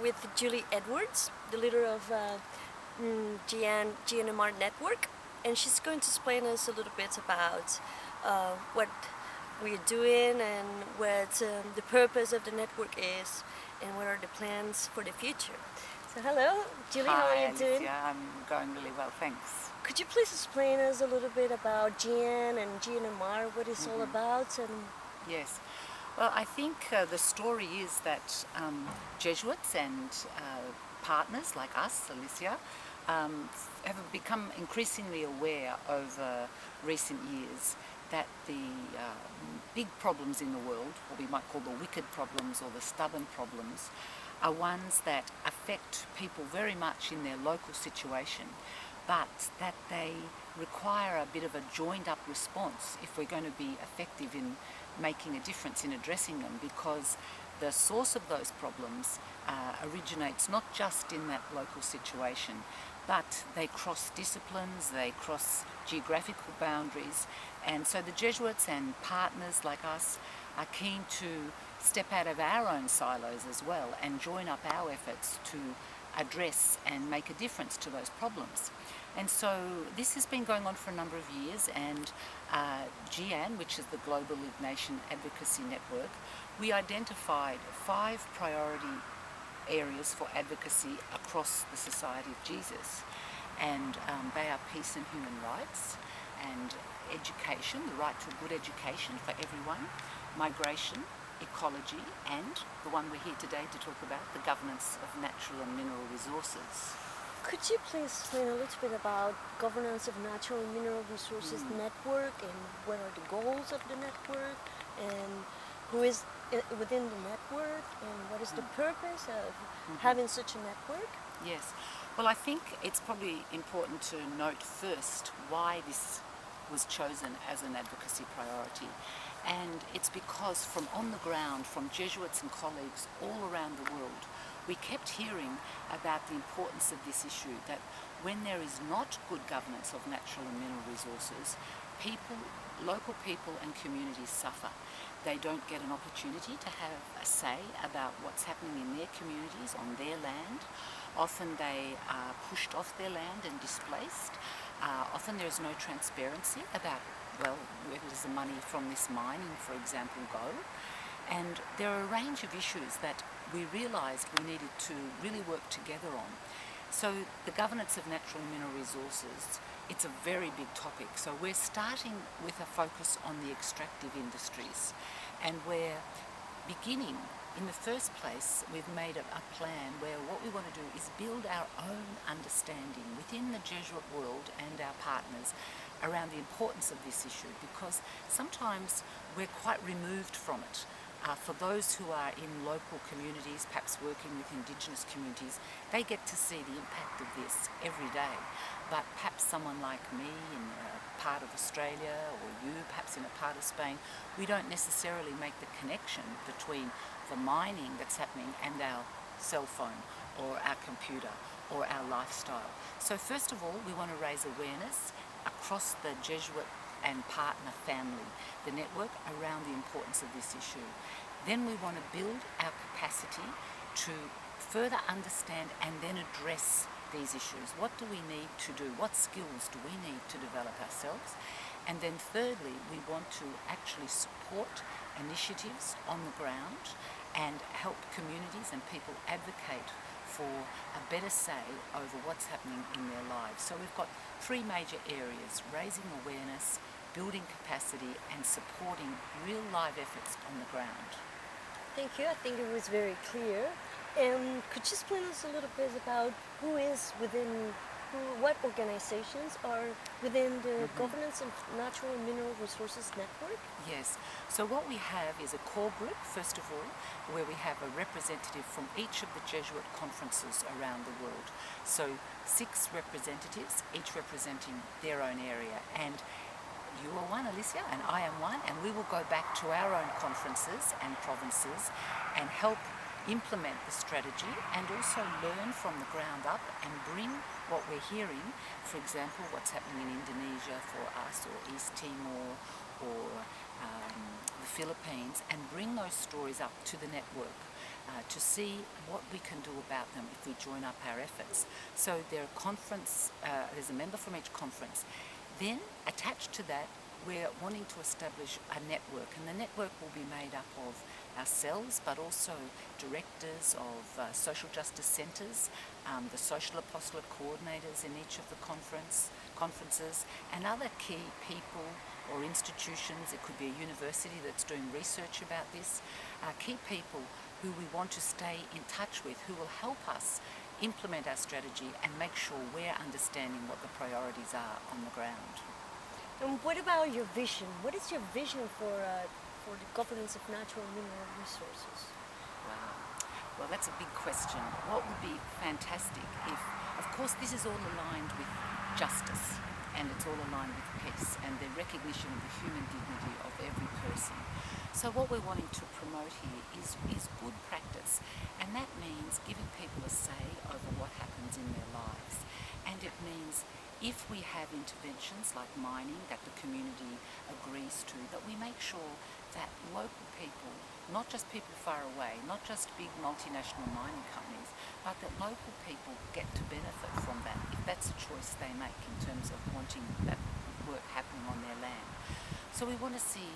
with Julie Edwards, the leader of GNMR Network, and she's going to explain us a little bit about what we're doing and what the purpose of the network is and what are the plans for the future. So hello, Julie, Hi, how are you Alicia. doing? I'm going really well, thanks. Could you please explain us a little bit about GN and GNMR, what it's all about? And Yes. Well, I think the story is that Jesuits and partners like us, Alicia, have become increasingly aware over recent years that the big problems in the world, what we might call the wicked problems or the stubborn problems, are ones that affect people very much in their local situation, but that they require a bit of a joined-up response if we're going to be effective in making a difference in addressing them, because the source of those problems originates not just in that local situation, but they cross disciplines, they cross geographical boundaries, and so the Jesuits and partners like us are keen to step out of our own silos as well and join up our efforts to address and make a difference to those problems. And so this has been going on for a number of years, and GAN, which is the Global League Nation Advocacy Network, we identified 5 priority areas for advocacy across the Society of Jesus, and they are peace and human rights, and education, the right to a good education for everyone, migration, ecology, and the one we're here today to talk about, the governance of natural and mineral resources. could you please explain a little bit about governance of natural and mineral resources network, and what are the goals of the network, and who is within the network, and what is the purpose of having such a network? Yes. Well, I think it's probably important to note first why this was chosen as an advocacy priority. And it's because from on the ground, from Jesuits and colleagues all around the world, we kept hearing about the importance of this issue, that when there is not good governance of natural and mineral resources, people, local people and communities suffer. They don't get an opportunity to have a say about what's happening in their communities, on their land. Often they are pushed off their land and displaced. Often there is no transparency about, well, where does the money from this mining, for example, go? And there are a range of issues that we realised we needed to really work together on. So the governance of natural and mineral resources, it's a very big topic. So we're starting with a focus on the extractive industries, and we're beginning, in the first place, we've made a plan where what we want to do is build our own understanding within the Jesuit world and our partners around the importance of this issue, because sometimes we're quite removed from it. For those who are in local communities, perhaps working with Indigenous communities, they get to see the impact of this every day. But perhaps someone like me in a part of Australia, or you perhaps in a part of Spain, we don't necessarily make the connection between the mining that's happening and our cell phone or our computer or our lifestyle. So first of all, we want to raise awareness across the Jesuit and partner family, the network, around the importance of this issue. Then we want to build our capacity to further understand and then address these issues. What do we need to do? What skills do we need to develop ourselves? And then thirdly, we want to actually support initiatives on the ground and help communities and people advocate for a better say over what's happening in their lives. So we've got 3 major areas: raising awareness, building capacity, and supporting real live efforts on the ground. Thank you. I think it was very clear. Could you explain us a little bit about who is within, what organizations are within the Governance of Natural and Mineral Resources Network? Yes. So what we have is a core group, first of all, where we have a representative from each of the Jesuit conferences around the world. So 6 representatives, each representing their own area. And you are one, Alicia, and I am one, and we will go back to our own conferences and provinces and help implement the strategy, and also learn from the ground up and bring what we're hearing, for example, what's happening in Indonesia for us, or East Timor, or the Philippines, and bring those stories up to the network. to see what we can do about them if we join up our efforts. So there's a member from each conference. Then attached to that, we're wanting to establish a network, and the network will be made up of ourselves, but also directors of social justice centres, the social apostolate coordinators in each of the conferences, and other key people or institutions. It could be a university that's doing research about this, key people who we want to stay in touch with, who will help us implement our strategy and make sure we're understanding what the priorities are on the ground. And what about your vision? What is your vision for the governance of natural mineral resources? Wow. Well, that's a big question. What would be fantastic if, of course, this is all aligned with justice, and it's all aligned with peace and the recognition of the human dignity of every person. So what we're wanting to promote here is good practice, and that means giving people a say over what happens in their lives. And it means if we have interventions like mining that the community agrees to, that we make sure that local people, not just people far away, not just big multinational mining companies, but that local people get to benefit from that if that's a choice they make in terms of wanting that work happening on their land. So we want to see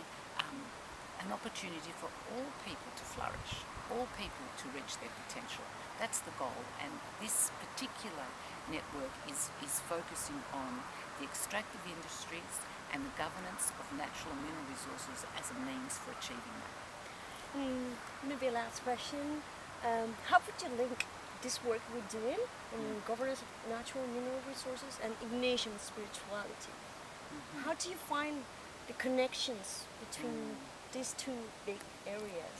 an opportunity for all people to flourish, all people to reach their potential. That's the goal, and this particular network is focusing on the extractive industries and the governance of natural and mineral resources as a means for achieving that. Maybe a last question. How would you link this work we're doing in governance of natural and mineral resources and Ignatian spirituality? How do you find the connections between these two big areas?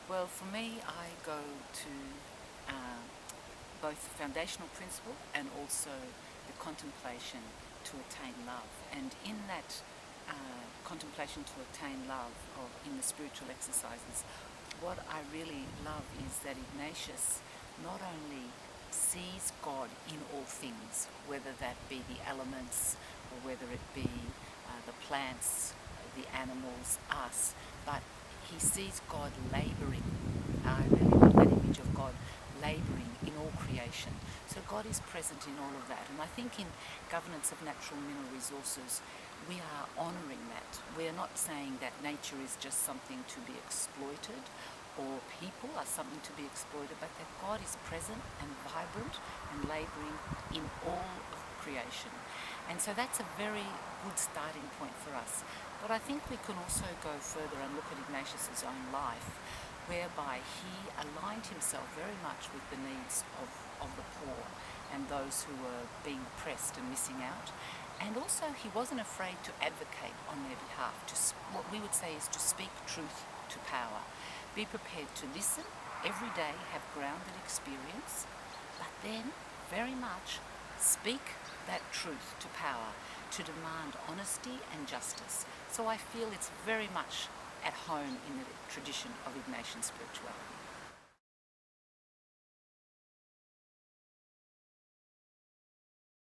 Well, for me, I go to both the foundational principle and also the contemplation to attain love. And in that contemplation to attain love, or in the spiritual exercises, what I really love is that Ignatius not only sees God in all things, whether that be the elements or whether it be the plants, the animals, us, but he sees God labouring. I really love that image of God labouring in all creation. So God is present in all of that. And I think in governance of natural mineral resources, we are honouring that. We are not saying that nature is just something to be exploited or people are something to be exploited, but that God is present and vibrant and labouring in all of creation. And so that's a very good starting point for us. But I think we can also go further and look at Ignatius's own life, whereby he aligned himself very much with the needs of the poor and those who were being oppressed and missing out. And also he wasn't afraid to advocate on their behalf, what we would say is to speak truth to power. Be prepared to listen every day, have grounded experience, but then very much speak that truth to power, to demand honesty and justice. So I feel it's very much at home in the tradition of Ignatian spirituality.